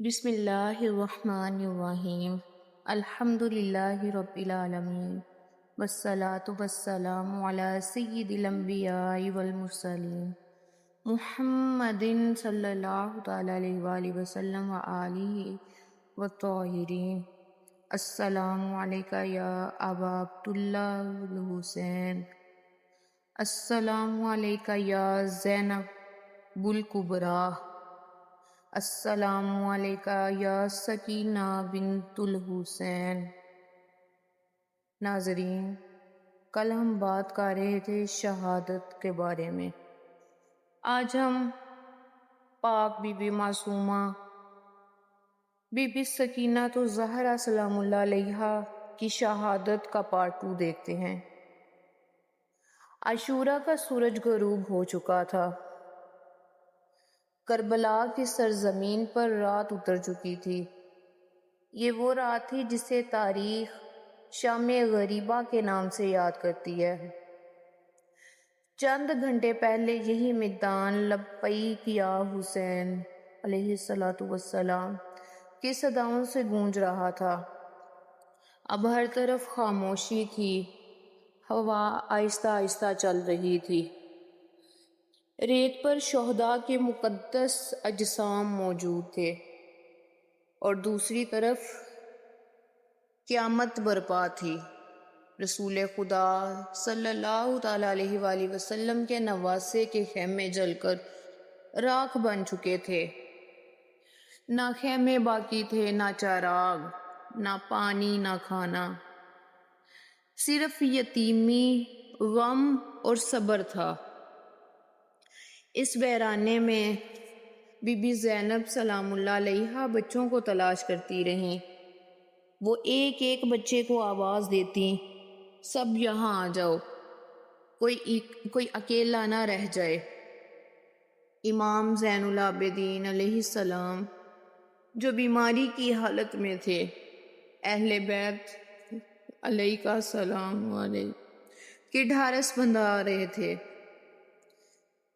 بسم اللہ الرحمن الرحیم الحمد للہ رب العالمین والصلاة والسلام علی سید الانبیاء والمرسلین محمد صلی اللہ تعالی علیہ وآلہ وسلم وآلہ والطاہرین۔ السلام علیکہ یا ابا عبداللہ الحسین، السلام علیکہ یا زینب الکبریٰ، السلام علیکہ یا سکینہ بنت الحسین۔ ناظرین، کل ہم بات کر رہے تھے شہادت کے بارے میں۔ آج ہم پاک بی بی معصومہ بی بی سکینہ الزہرا سلام اللہ علیہا کی شہادت کا پارٹ 2 دیکھتے ہیں۔ عاشورہ کا سورج غروب ہو چکا تھا، کربلا کی سرزمین پر رات اتر چکی تھی۔ یہ وہ رات تھی جسے تاریخ شام غریبہ کے نام سے یاد کرتی ہے۔ چند گھنٹے پہلے یہی میدان لبیک یا حسین علیہ السلام کی صداؤں سے گونج رہا تھا۔ اب ہر طرف خاموشی تھی، ہوا آہستہ آہستہ چل رہی تھی۔ ریت پر شہداء کے مقدس اجسام موجود تھے اور دوسری طرف قیامت برپا تھی۔ رسول خدا صلی اللہ تعالی علیہ وآلہ وسلم کے نواسے کے خیمے جل کر راکھ بن چکے تھے۔ نہ خیمے باقی تھے، نہ چراغ، نہ پانی، نہ کھانا، صرف یتیمی، غم اور صبر تھا۔ اس ویرانے میں بی بی زینب سلام اللہ علیہا بچوں کو تلاش کرتی رہیں۔ وہ ایک ایک بچے کو آواز دیتی، سب یہاں آ جاؤ، کوئی اکیلا نہ رہ جائے۔ امام زین العابدین علیہ السلام جو بیماری کی حالت میں تھے، اہل بیت علیہ السلام کی ڈھارس بندھا رہے تھے۔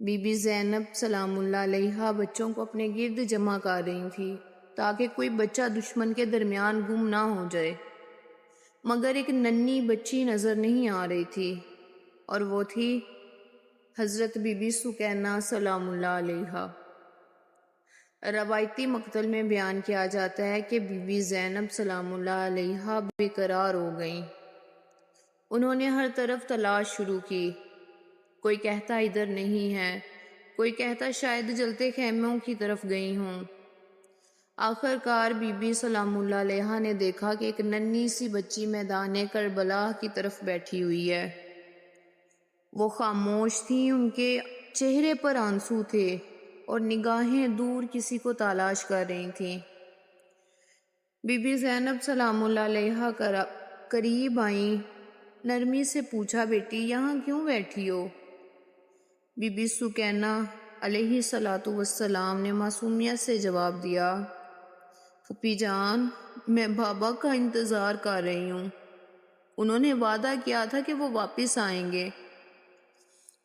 بی بی زینب سلام اللہ علیہا بچوں کو اپنے گرد جمع کر رہی تھی تاکہ کوئی بچہ دشمن کے درمیان گم نہ ہو جائے، مگر ایک ننھی بچی نظر نہیں آ رہی تھی، اور وہ تھی حضرت بی بی سکینہ سلام اللہ علیہا۔ روایتی مقتل میں بیان کیا جاتا ہے کہ بی بی زینب سلام اللہ علیہا بے قرار ہو گئیں۔ انہوں نے ہر طرف تلاش شروع کی، کوئی کہتا ادھر نہیں ہے، کوئی کہتا شاید جلتے خیموں کی طرف گئی ہوں۔ آخر کار بی بی سلام اللہ علیہا نے دیکھا کہ ایک ننھی سی بچی میدان کربلا کی طرف بیٹھی ہوئی ہے۔ وہ خاموش تھی، ان کے چہرے پر آنسو تھے اور نگاہیں دور کسی کو تلاش کر رہی تھیں۔ بی بی زینب سلام اللہ علیہا قریب آئیں، نرمی سے پوچھا، بیٹی یہاں کیوں بیٹھی ہو؟ بی بی سکینہ علیہ السلام نے معصومیت سے جواب دیا، پھوپھی جان، میں بابا کا انتظار کر رہی ہوں، انہوں نے وعدہ کیا تھا کہ وہ واپس آئیں گے۔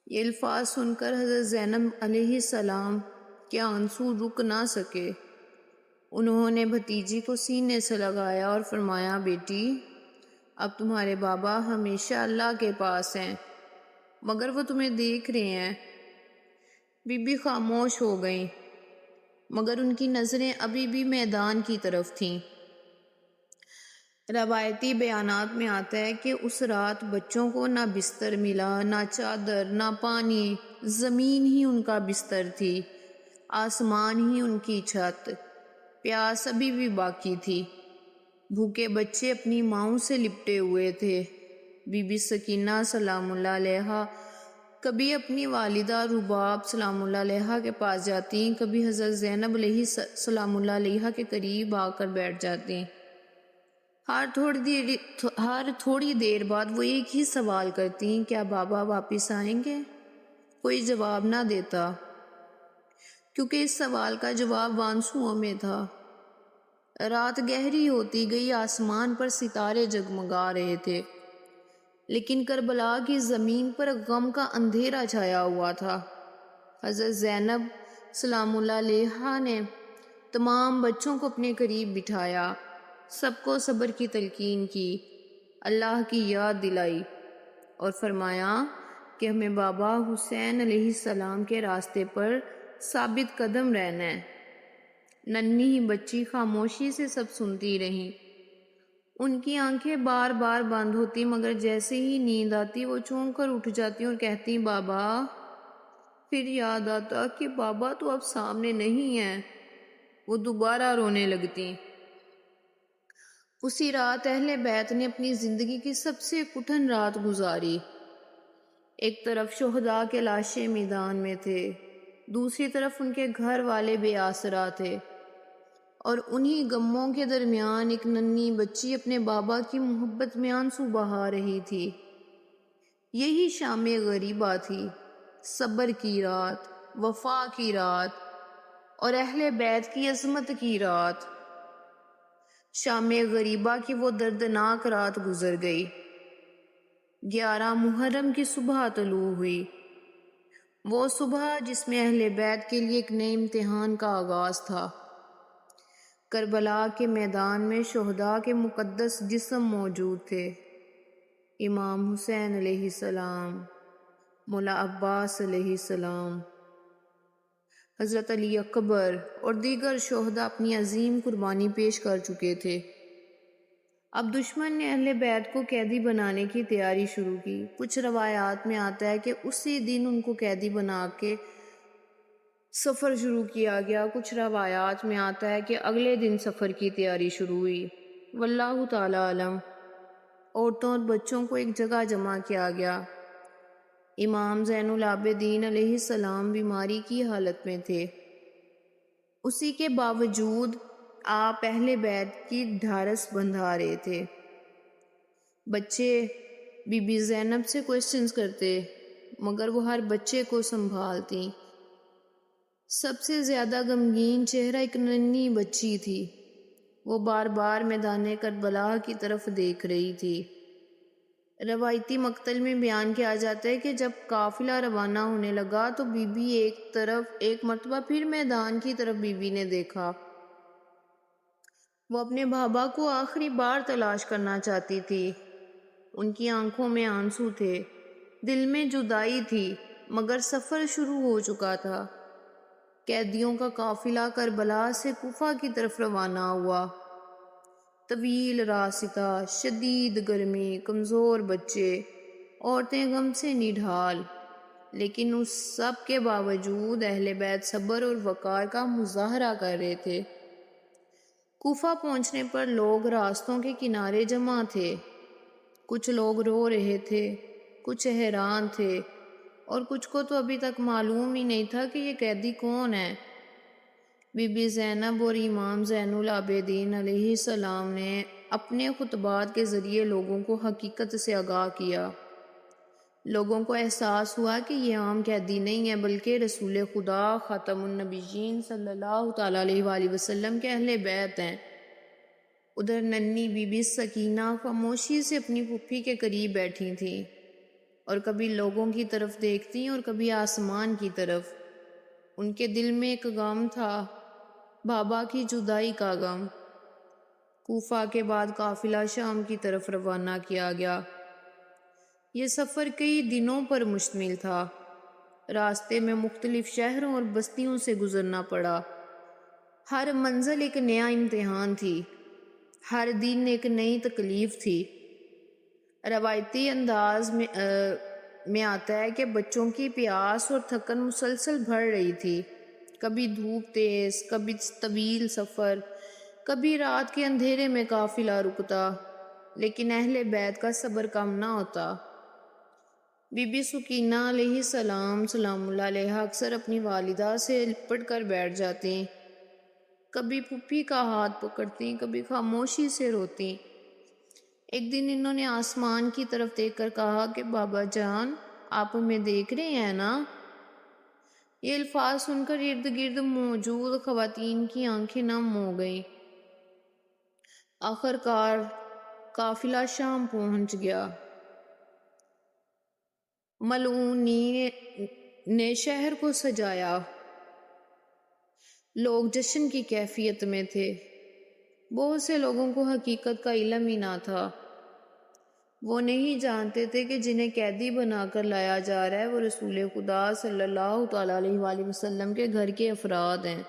یہ الفاظ سن کر حضرت زینب علیہ السلام کے آنسو رک نہ سکے۔ انہوں نے بھتیجی کو سینے سے لگایا اور فرمایا، بیٹی اب تمہارے بابا ہمیشہ اللہ کے پاس ہیں، مگر وہ تمہیں دیکھ رہے ہیں۔ بی بی خاموش ہو گئیں، مگر ان کی نظریں ابھی بھی میدان کی طرف تھیں۔ روایتی بیانات میں آتا ہے کہ اس رات بچوں کو نہ بستر ملا، نہ چادر، نہ پانی، زمین ہی ان کا بستر تھی، آسمان ہی ان کی چھت، پیاس ابھی بھی باقی تھی، بھوکے بچے اپنی ماؤں سے لپٹے ہوئے تھے۔ بی بی سکینہ سلام اللہ علیہا کبھی اپنی والدہ رباب سلام اللہ علیہا کے پاس جاتی، کبھی حضرت زینب علیہ السلام اللہ علیہا کے قریب آ کر بیٹھ جاتی۔ ہر تھوڑی دیر بعد وہ ایک ہی سوال کرتی، کیا بابا واپس آئیں گے؟ کوئی جواب نہ دیتا، کیونکہ اس سوال کا جواب آنسوؤں میں تھا۔ رات گہری ہوتی گئی، آسمان پر ستارے جگمگا رہے تھے، لیکن کربلا کی زمین پر غم کا اندھیرا چھایا ہوا تھا۔ حضرت زینب سلام اللہ علیہا نے تمام بچوں کو اپنے قریب بٹھایا، سب کو صبر کی تلقین کی، اللہ کی یاد دلائی اور فرمایا کہ ہمیں بابا حسین علیہ السلام کے راستے پر ثابت قدم رہنا ہے۔ ننھی ہی بچی خاموشی سے سب سنتی رہیں۔ ان کی آنکھیں بار بار بند ہوتی، مگر جیسے ہی نیند آتی وہ چونک کر اٹھ جاتی اور کہتی بابا۔ پھر یاد آتا کہ بابا تو اب سامنے نہیں ہے، وہ دوبارہ رونے لگتی۔ اسی رات اہل بیت نے اپنی زندگی کی سب سے کٹھن رات گزاری۔ ایک طرف شہداء کے لاشیں میدان میں تھے، دوسری طرف ان کے گھر والے بے آسرا تھے، اور انہی غموں کے درمیان ایک ننھی بچی اپنے بابا کی محبت میں آنسو بہا رہی تھی۔ یہی شام غریبہ تھی، صبر کی رات، وفا کی رات اور اہل بیت کی عظمت کی رات۔ شام غریبہ کی وہ دردناک رات گزر گئی۔ 11 محرم کی صبح طلوع ہوئی، وہ صبح جس میں اہل بیت کے لیے ایک نئے امتحان کا آغاز تھا۔ کربلا کے میدان میں شہداء کے مقدس جسم موجود تھے، امام حسین علیہ السلام، مولا عباس علیہ السلام، حضرت علی اکبر اور دیگر شہداء اپنی عظیم قربانی پیش کر چکے تھے۔ اب دشمن نے اہل بیت کو قیدی بنانے کی تیاری شروع کی۔ کچھ روایات میں آتا ہے کہ اسی دن ان کو قیدی بنا کے سفر شروع کیا گیا، کچھ روایات میں آتا ہے کہ اگلے دن سفر کی تیاری شروع ہوئی، واللہ تعالی عالم۔ عورتوں اور بچوں کو ایک جگہ جمع کیا گیا۔ امام زین العابدین علیہ السلام بیماری کی حالت میں تھے، اسی کے باوجود آپ اہل بیت کی ڈھارس بندھا رہے تھے۔ بچے بی بی زینب سے کوسچنز کرتے، مگر وہ ہر بچے کو سنبھالتی۔ سب سے زیادہ غمگین چہرہ ایک ننھی بچی تھی، وہ بار بار میدان کربلا کی طرف دیکھ رہی تھی۔ روایتی مقتل میں بیان کیا جاتا ہے کہ جب قافلہ روانہ ہونے لگا تو بی بی ایک مرتبہ پھر میدان کی طرف بی بی نے دیکھا۔ وہ اپنے بابا کو آخری بار تلاش کرنا چاہتی تھی۔ ان کی آنکھوں میں آنسو تھے، دل میں جدائی تھی، مگر سفر شروع ہو چکا تھا۔ قیدیوں کا قافلہ کربلا سے کوفہ کی طرف روانہ ہوا۔ طویل راستہ، شدید گرمی، کمزور بچے، عورتیں غم سے نڈھال، لیکن اس سب کے باوجود اہل بیت صبر اور وقار کا مظاہرہ کر رہے تھے۔ کوفہ پہنچنے پر لوگ راستوں کے کنارے جمع تھے، کچھ لوگ رو رہے تھے، کچھ حیران تھے، اور کچھ کو تو ابھی تک معلوم ہی نہیں تھا کہ یہ قیدی کون ہے۔ بی بی زینب اور امام زین العابدین علیہ السلام نے اپنے خطبات کے ذریعے لوگوں کو حقیقت سے آگاہ کیا۔ لوگوں کو احساس ہوا کہ یہ عام قیدی نہیں ہے، بلکہ رسول خدا خاتم النبیین صلی اللہ تعالیٰ علیہ وآلہ وسلم کے اہل بیت ہیں۔ ادھر ننھی بی بی سکینہ خاموشی سے اپنی پھوپھی کے قریب بیٹھی تھیں، اور کبھی لوگوں کی طرف دیکھتی اور کبھی آسمان کی طرف۔ ان کے دل میں ایک غم تھا، بابا کی جدائی کا غم۔ کوفہ کے بعد قافلہ شام کی طرف روانہ کیا گیا۔ یہ سفر کئی دنوں پر مشتمل تھا۔ راستے میں مختلف شہروں اور بستیوں سے گزرنا پڑا۔ ہر منزل ایک نیا امتحان تھی، ہر دن ایک نئی تکلیف تھی۔ روایتی انداز میں آتا ہے کہ بچوں کی پیاس اور تھکن مسلسل بڑھ رہی تھی، کبھی دھوپ تیز، کبھی طویل سفر، کبھی رات کے اندھیرے میں قافلہ رکتا، لیکن اہل بیت کا صبر کم نہ ہوتا۔ بی بی سکینہ علیہ السلام سلام اللہ علیہا اکثر اپنی والدہ سے لپٹ کر بیٹھ جاتی، کبھی پھوپھی کا ہاتھ پکڑتی، کبھی خاموشی سے روتی۔ ایک دن انہوں نے آسمان کی طرف دیکھ کر کہا کہ بابا جان، آپ ہمیں دیکھ رہے ہیں نا؟ یہ الفاظ سن کر ارد گرد موجود خواتین کی آنکھیں نم ہو گئیں۔ آخر کار قافلہ شام پہنچ گیا۔ ملعونین نے شہر کو سجایا، لوگ جشن کی کیفیت میں تھے۔ بہت سے لوگوں کو حقیقت کا علم ہی نہ تھا۔ وہ نہیں جانتے تھے کہ جنہیں قیدی بنا کر لایا جا رہا ہے وہ رسول خدا صلی اللہ تعالیٰ علیہ وآلہ وسلم کے گھر کے افراد ہیں۔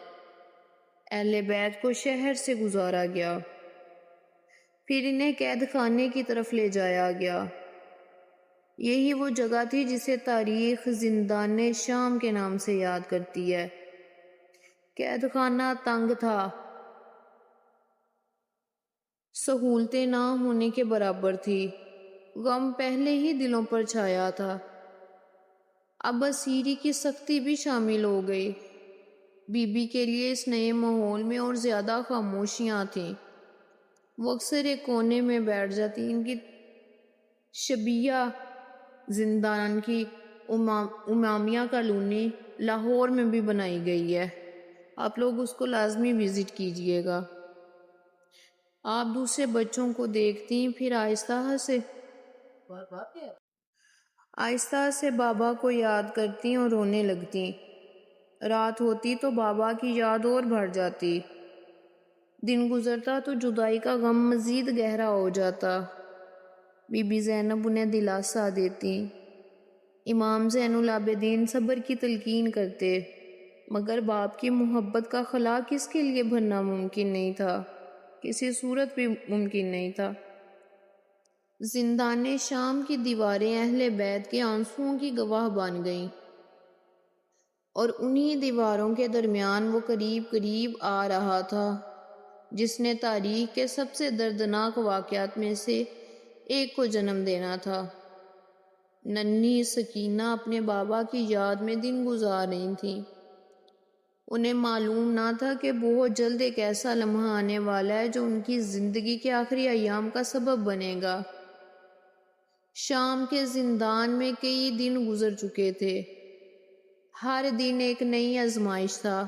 اہل بیت کو شہر سے گزارا گیا، پھر انہیں قید خانے کی طرف لے جایا گیا۔ یہی وہ جگہ تھی جسے تاریخ زندان شام کے نام سے یاد کرتی ہے۔ قید خانہ تنگ تھا، سہولتیں نہ ہونے کے برابر تھی، غم پہلے ہی دلوں پر چھایا تھا، اب اسیری کی سختی بھی شامل ہو گئی۔ بی بی کے لیے اس نئے ماحول میں اور زیادہ خاموشیاں تھیں۔ وہ اکثر ایک کونے میں بیٹھ جاتی۔ ان کی شبیہ زندان کی امامیہ کالونی لاہور میں بھی بنائی گئی ہے، آپ لوگ اس کو لازمی وزٹ کیجئے گا۔ آپ دوسرے بچوں کو دیکھتی، پھر آہستہ سے بابا کو یاد کرتی اور رونے لگتی۔ رات ہوتی تو بابا کی یاد اور بڑھ جاتی، دن گزرتا تو جدائی کا غم مزید گہرا ہو جاتا۔ بی بی زینب انہیں دلاسا دیتی، امام زین العابدین صبر کی تلقین کرتے، مگر باپ کی محبت کا خلا کس کے لیے بھرنا ممکن نہیں تھا، کسی صورت بھی ممکن نہیں تھا۔ زندان شام کی دیواریں اہل بیت کے آنسوؤں کی گواہ بن گئیں، اور انہی دیواروں کے درمیان وہ قریب آ رہا تھا جس نے تاریخ کے سب سے دردناک واقعات میں سے ایک کو جنم دینا تھا۔ ننھی سکینہ اپنے بابا کی یاد میں دن گزار رہی تھیں۔ انہیں معلوم نہ تھا کہ بہت جلد ایک ایسا لمحہ آنے والا ہے جو ان کی زندگی کے آخری ایام کا سبب بنے گا۔ شام کے زندان میں کئی دن گزر چکے تھے، ہر دن ایک نئی آزمائش تھا،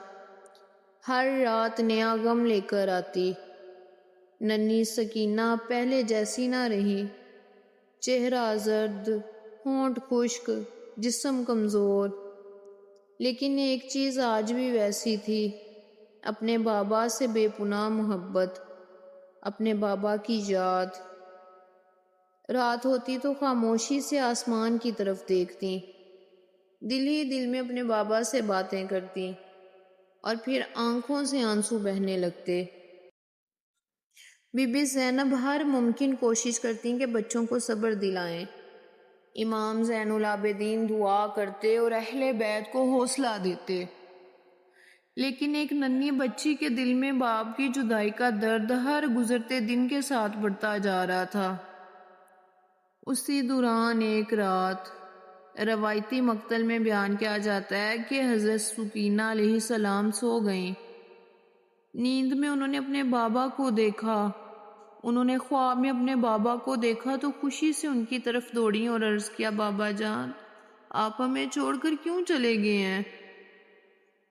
ہر رات نیا غم لے کر آتی۔ ننھی سکینہ پہلے جیسی نہ رہی، چہرہ زرد، ہونٹ خشک، جسم کمزور، لیکن ایک چیز آج بھی ویسی تھی، اپنے بابا سے بے پناہ محبت، اپنے بابا کی یاد۔ رات ہوتی تو خاموشی سے آسمان کی طرف دیکھتی، دل ہی دل میں اپنے بابا سے باتیں کرتی، اور پھر آنکھوں سے آنسو بہنے لگتے۔ بی بی زینب ہر ممکن کوشش کرتی کہ بچوں کو صبر دلائیں۔ امام زین العابدین دعا کرتے اور اہل بیت کو حوصلہ دیتے، لیکن ایک ننھی بچی کے دل میں باپ کی جدائی کا درد ہر گزرتے دن کے ساتھ بڑھتا جا رہا تھا۔ اسی دوران ایک رات روایتی مقتل میں بیان کیا جاتا ہے کہ حضرت سکینہ علیہ السلام سو گئیں۔ نیند میں انہوں نے اپنے بابا کو دیکھا، انہوں نے خواب میں اپنے بابا کو دیکھا تو خوشی سے ان کی طرف دوڑی اور عرض کیا، بابا جان آپ ہمیں چھوڑ کر کیوں چلے گئے ہیں؟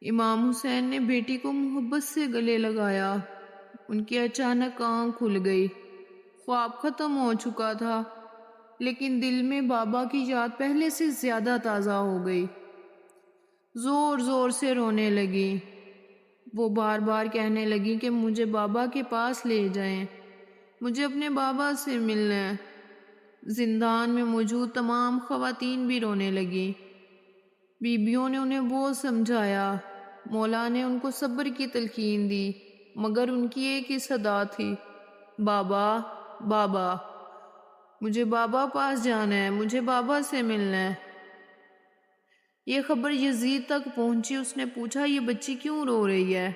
امام حسین نے بیٹی کو محبت سے گلے لگایا، ان کی اچانک آنکھ کھل گئی، خواب ختم ہو چکا تھا، لیکن دل میں بابا کی یاد پہلے سے زیادہ تازہ ہو گئی، زور زور سے رونے لگی۔ وہ بار بار کہنے لگی کہ مجھے بابا کے پاس لے جائیں، مجھے اپنے بابا سے ملنا ہے۔ زندان میں موجود تمام خواتین بھی رونے لگی، بیویوں نے انہیں بہت سمجھایا، مولا نے ان کو صبر کی تلقین دی، مگر ان کی ایک ہی صدا تھی، بابا بابا، مجھے بابا پاس جانا ہے، مجھے بابا سے ملنا ہے۔ یہ خبر یزید تک پہنچی، اس نے پوچھا یہ بچی کیوں رو رہی ہے؟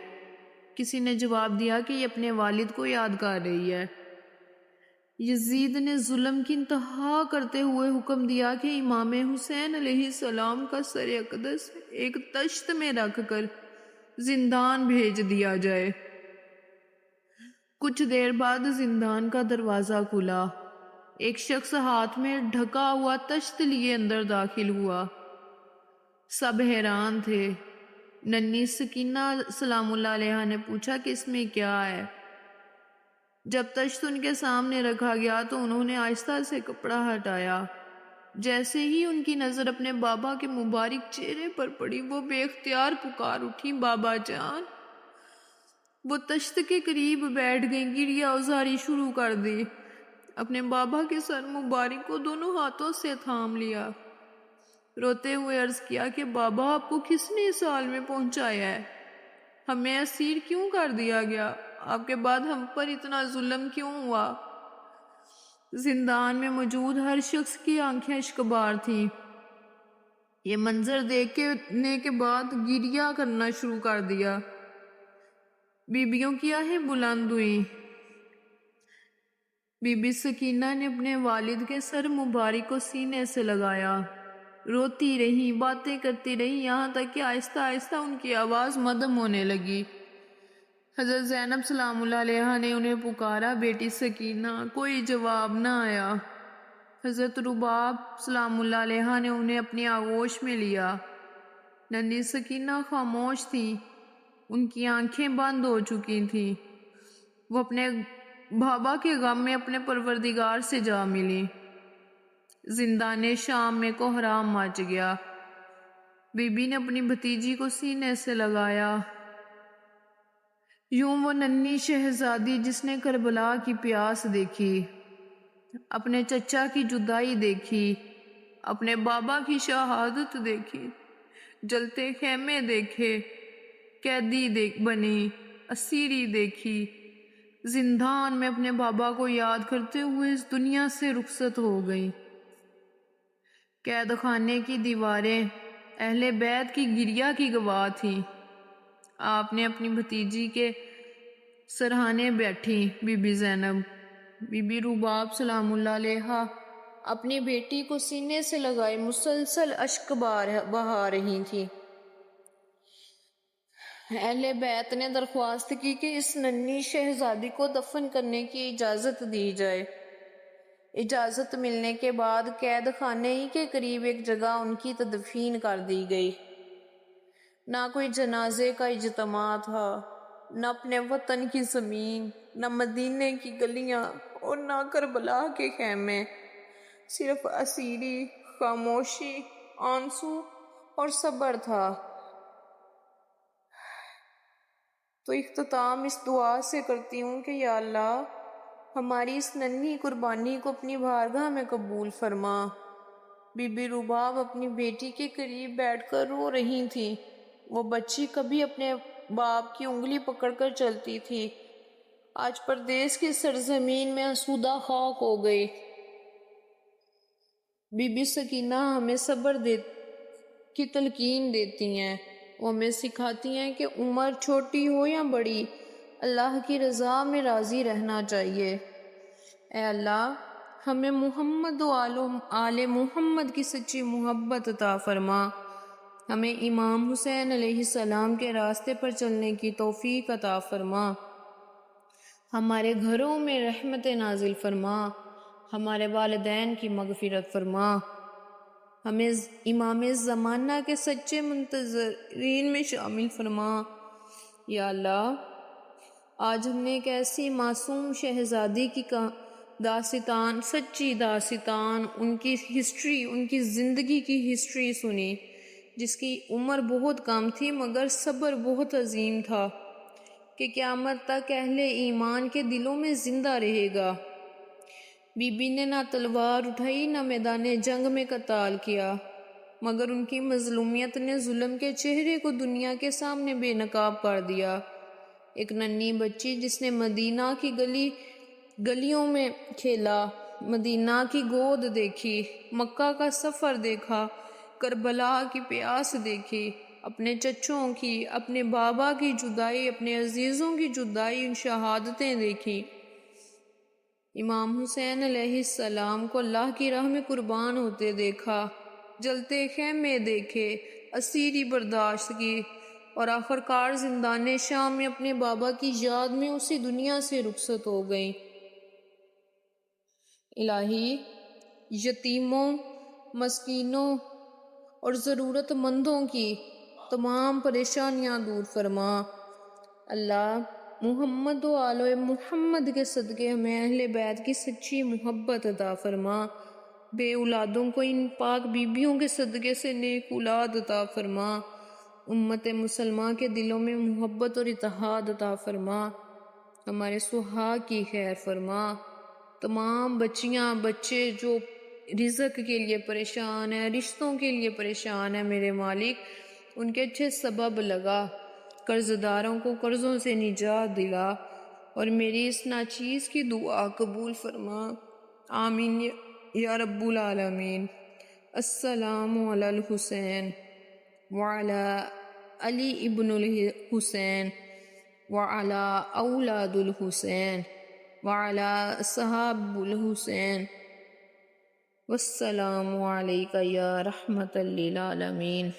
کسی نے جواب دیا کہ یہ اپنے والد کو یاد کر رہی ہے۔ یزید نے ظلم کی انتہا کرتے ہوئے حکم دیا کہ امام حسین علیہ السلام کا سر اقدس ایک تشت میں رکھ کر زندان بھیج دیا جائے۔ کچھ دیر بعد زندان کا دروازہ کھلا، ایک شخص ہاتھ میں ڈھکا ہوا تشت لیے اندر داخل ہوا۔ سب حیران تھے۔ ننھی سکینہ سلام اللہ علیہا نے پوچھا کہ اس میں کیا ہے؟ جب تشت ان کے سامنے رکھا گیا تو انہوں نے آہستہ سے کپڑا ہٹایا۔ جیسے ہی ان کی نظر اپنے بابا کے مبارک چہرے پر پڑی، وہ بے اختیار پکار اٹھی، بابا جان وہ تشت کے قریب بیٹھ گئیں، گریہ ازاری شروع کر دی، اپنے بابا کے سر مبارک کو دونوں ہاتھوں سے تھام لیا، روتے ہوئے عرض کیا کہ بابا آپ کو کس نے اس حال میں پہنچایا ہے؟ ہمیں اسیر کیوں کر دیا گیا؟ آپ کے بعد ہم پر اتنا ظلم کیوں ہوا؟ زندان میں موجود ہر شخص کی آنکھیں اشکبار تھیں۔ یہ منظر دیکھنے کے بعد گریہ کرنا شروع کر دیا۔ بیبیوں کی آہیں بلند ہوئیں۔ بی بی سکینہ نے اپنے والد کے سر مبارک کو سینے سے لگایا، روتی رہی، باتیں کرتی رہی، یہاں تک کہ آہستہ آہستہ ان کی آواز مدھم ہونے لگی۔ حضرت زینب سلام اللہ علیہا نے انہیں پکارا، بیٹی سکینہ، کوئی جواب نہ آیا۔ حضرت رباب سلام اللہ علیہا نے انہیں اپنی آغوش میں لیا۔ ننھی سکینہ خاموش تھی، ان کی آنکھیں بند ہو چکی تھیں۔ وہ اپنے بابا کے غم میں اپنے پروردگار سے جا ملی۔ زندان شام میں کوہرام مچ گیا۔ بی بی نے اپنی بھتیجی کو سینے سے لگایا۔ یوں وہ ننھی شہزادی جس نے کربلا کی پیاس دیکھی، اپنے چچا کی جدائی دیکھی، اپنے بابا کی شہادت دیکھی، جلتے خیمے دیکھے، قیدی بنی، اسیری دیکھی، زندان میں اپنے بابا کو یاد کرتے ہوئے اس دنیا سے رخصت ہو گئی۔ قید خانے کی دیواریں اہل بیت کی گریہ کی گواہ تھیں۔ آپ نے اپنی بھتیجی کے سرہانے بیٹھی بی بی زینب، بی بی رباب سلام اللہ علیہا اپنی بیٹی کو سینے سے لگائے مسلسل اشک بہا رہی تھی۔ اہل بیت نے درخواست کی کہ اس ننھی شہزادی کو دفن کرنے کی اجازت دی جائے۔ اجازت ملنے کے بعد قید خانے ہی کے قریب ایک جگہ ان کی تدفین کر دی گئی۔ نہ کوئی جنازے کا اجتماع تھا، نہ اپنے وطن کی زمین، نہ مدینے کی گلیاں اور نہ کربلا کے خیمے، صرف اسیری، خاموشی، آنسو اور صبر تھا۔ تو اختتام اس دعا سے کرتی ہوں کہ یا اللہ ہماری اس ننھی قربانی کو اپنی بارگاہ میں قبول فرما۔ بی بی رباب اپنی بیٹی کے قریب بیٹھ کر رو رہی تھی۔ وہ بچی کبھی اپنے باپ کی انگلی پکڑ کر چلتی تھی، آج پردیس کی سرزمین میں آسودہ خاک ہو گئی۔ بی بی سکینہ ہمیں صبر کی تلقین دیتی ہیں۔ وہ ہمیں سکھاتی ہیں کہ عمر چھوٹی ہو یا بڑی، اللہ کی رضا میں راضی رہنا چاہیے۔ اے اللہ ہمیں محمد و آل محمد کی سچی محبت عطا فرما، ہمیں امام حسین علیہ السلام کے راستے پر چلنے کی توفیق عطا فرما، ہمارے گھروں میں رحمت نازل فرما، ہمارے والدین کی مغفرت فرما، ہمیں امام زمانہ کے سچے منتظرین میں شامل فرما۔ یا اللہ آج ہم نے ایک ایسی معصوم شہزادی کی داستان، سچی داستان، ان کی ہسٹری، ان کی زندگی کی ہسٹری سنی، جس کی عمر بہت کم تھی مگر صبر بہت عظیم تھا، کہ قیامت تک اہل ایمان کے دلوں میں زندہ رہے گا۔ بی بی نے نہ تلوار اٹھائی، نہ میدان جنگ میں قتال کیا، مگر ان کی مظلومیت نے ظلم کے چہرے کو دنیا کے سامنے بے نقاب کر دیا۔ ایک ننھی بچی جس نے مدینہ کی گلیوں میں کھیلا، مدینہ کی گود دیکھی، مکہ کا سفر دیکھا، کربلا کی پیاس دیکھی، اپنے چچوں کی، اپنے بابا کی جدائی، اپنے عزیزوں کی جدائی، ان شہادتیں دیکھی، امام حسین علیہ السلام کو اللہ کی راہ میں قربان ہوتے دیکھا، جلتے خیمے دیکھے، اسیری برداشت کی، اور آخرکار زندان شام میں اپنے بابا کی یاد میں اسی دنیا سے رخصت ہو گئی۔ الہی یتیموں، مسکینوں اور ضرورت مندوں کی تمام پریشانیاں دور فرما۔ اللہ محمد و آل محمد کے صدقے ہمیں اہل بیت کی سچی محبت عطا فرما، بے اولادوں کو ان پاک بیبیوں کے صدقے سے نیک اولاد عطا فرما، امت مسلمہ کے دلوں میں محبت اور اتحاد عطا فرما، ہمارے سہاگ کی خیر فرما، تمام بچیاں بچے جو رزق کے لیے پریشان ہیں، رشتوں کے لیے پریشان ہیں، میرے مالک ان کے اچھے سبب لگا، قرض داروں کو قرضوں سے نجات دلا، اور میری اس ناچیز کی دعا قبول فرما، آمین یا رب العالمین۔ السلام علی الحسین وعلی علی ابن الحسین وعلی اولاد الحسین وعلی اصحاب الحسین، والسلام علیکہ یا رحمت للعالمین۔